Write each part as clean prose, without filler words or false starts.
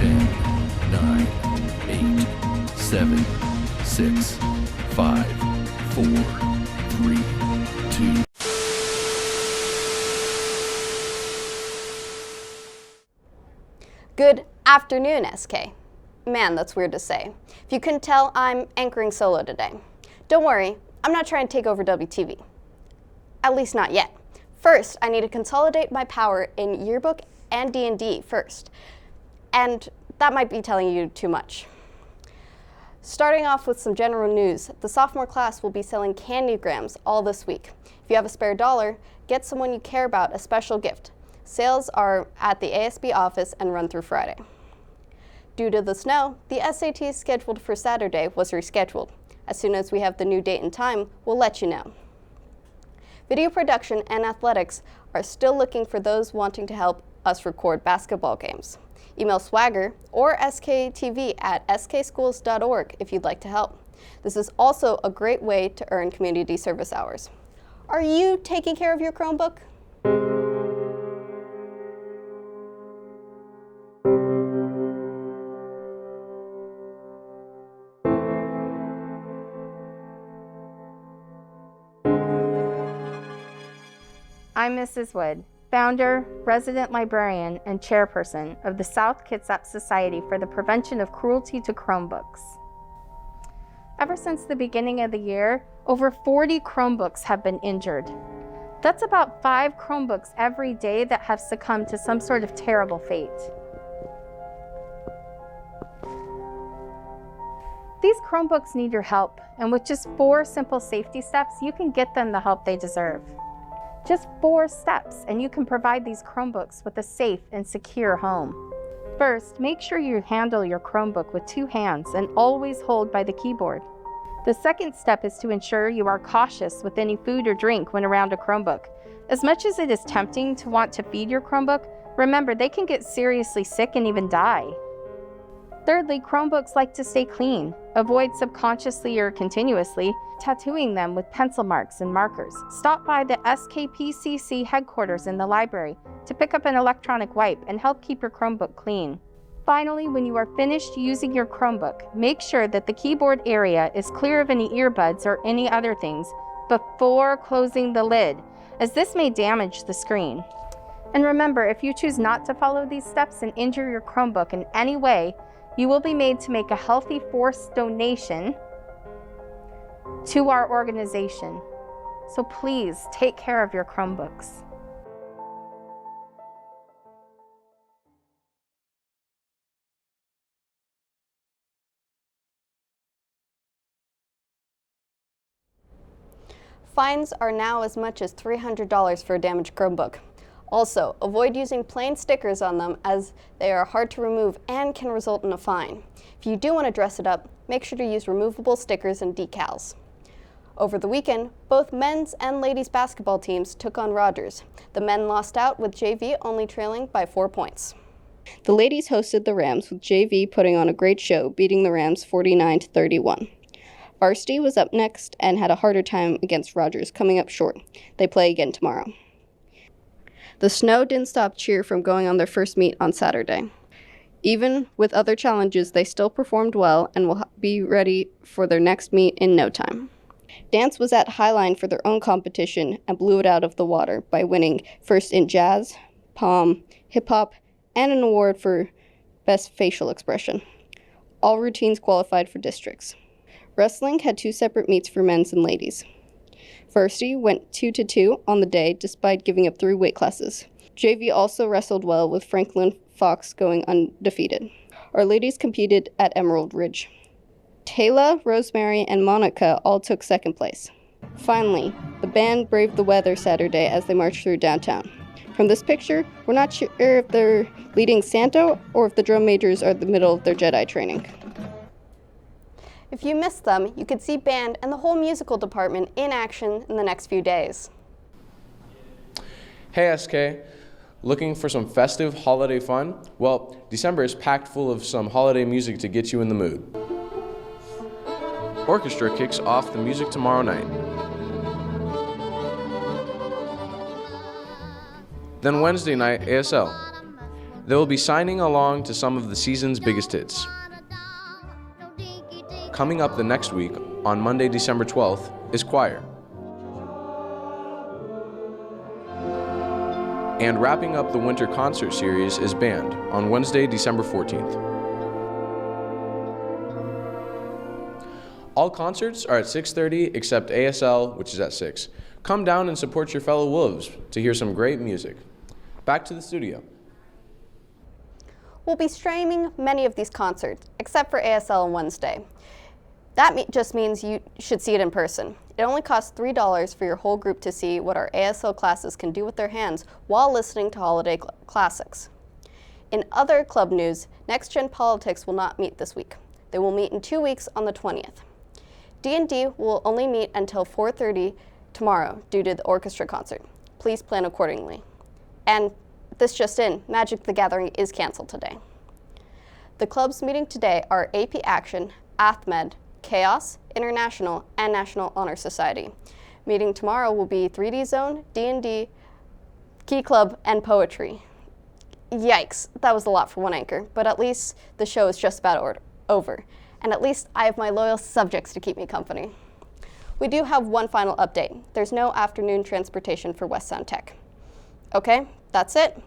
10, 9, 8, 7, 6, 5, 4, 3, 2. Good afternoon, SK. Man, that's weird to say. If you couldn't tell, I'm anchoring solo today. Don't worry, I'm not trying to take over WTV. At least not yet. First, I need to consolidate my power in yearbook and D&D first. And that might be telling you too much. Starting off with some general news, the sophomore class will be selling candygrams all this week. If you have a spare $1, get someone you care about a special gift. Sales are at the ASB office and run through Friday. Due to the snow, the SAT scheduled for Saturday was rescheduled. As soon as we have the new date and time, we'll let you know. Video production and athletics are still looking for those wanting to help us record basketball games. Email Swagger or SKTV at skschools.org if you'd like to help. This is also a great way to earn community service hours. Are you taking care of your Chromebook? I'm Mrs. Wood, founder, resident librarian, and chairperson of the South Kitsap Society for the Prevention of Cruelty to Chromebooks. Ever since the beginning of the year, over 40 Chromebooks have been injured. That's about 5 Chromebooks every day that have succumbed to some sort of terrible fate. These Chromebooks need your help, and with just 4 simple safety steps, you can get them the help they deserve. Just 4 steps, and you can provide these Chromebooks with a safe and secure home. First, make sure you handle your Chromebook with 2 hands and always hold by the keyboard. The second step is to ensure you are cautious with any food or drink when around a Chromebook. As much as it is tempting to want to feed your Chromebook, remember they can get seriously sick and even die. Thirdly, Chromebooks like to stay clean. Avoid subconsciously or continuously tattooing them with pencil marks and markers. Stop by the SKPCC headquarters in the library to pick up an electronic wipe and help keep your Chromebook clean. Finally, when you are finished using your Chromebook, make sure that the keyboard area is clear of any earbuds or any other things before closing the lid, as this may damage the screen. And remember, if you choose not to follow these steps and injure your Chromebook in any way, you will be made to make a healthy forced donation to our organization. So please take care of your Chromebooks. Fines are now as much as $300 for a damaged Chromebook. Also, avoid using plain stickers on them as they are hard to remove and can result in a fine. If you do want to dress it up, make sure to use removable stickers and decals. Over the weekend, both men's and ladies' basketball teams took on Rogers. The men lost out with JV only trailing by 4 points. The ladies hosted the Rams with JV putting on a great show, beating the Rams 49-31. Varsity was up next and had a harder time against Rogers, coming up short. They play again tomorrow. The snow didn't stop cheer from going on their first meet on Saturday. Even with other challenges, they still performed well and will be ready for their next meet in no time. Dance was at Highline for their own competition and blew it out of the water by winning first in jazz, pom, hip-hop, and an award for best facial expression. All routines qualified for districts. Wrestling had 2 separate meets for men's and ladies. Varsity went 2-2 on the day despite giving up 3 weight classes. JV also wrestled well with Franklin Fox going undefeated. Our ladies competed at Emerald Ridge. Taylor, Rosemary, and Monica all took second place. Finally, the band braved the weather Saturday as they marched through downtown. From this picture, we're not sure if they're leading Santa or if the drum majors are in the middle of their Jedi training. If you missed them, you could see band and the whole musical department in action in the next few days. Hey SK, looking for some festive holiday fun? Well, December is packed full of some holiday music to get you in the mood. Orchestra kicks off the music tomorrow night. Then Wednesday night, ASL. They will be signing along to some of the season's biggest hits. Coming up the next week, on Monday, December 12th, is choir. And wrapping up the winter concert series is band on Wednesday, December 14th. All concerts are at 6:30 except ASL, which is at 6. Come down and support your fellow Wolves to hear some great music. Back to the studio. We'll be streaming many of these concerts, except for ASL on Wednesday. That just means you should see it in person. It only costs $3 for your whole group to see what our ASL classes can do with their hands while listening to holiday classics. In other club news, Next Gen Politics will not meet this week. They will meet in 2 weeks on the 20th. D&D will only meet until 4:30 tomorrow due to the orchestra concert. Please plan accordingly. And this just in, Magic the Gathering is canceled today. The clubs meeting today are AP Action, AthMed, Chaos, International, and National Honor Society. Meeting tomorrow will be 3D Zone, D&D, Key Club, and Poetry. Yikes, that was a lot for one anchor, but at least the show is just about over. And at least I have my loyal subjects to keep me company. We do have one final update. There's no afternoon transportation for West Sound Tech. Okay, that's it.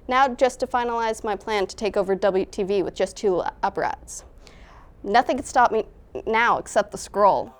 Now just to finalize my plan to take over WTV with just 2 apparatus. Nothing can stop me now except the scroll.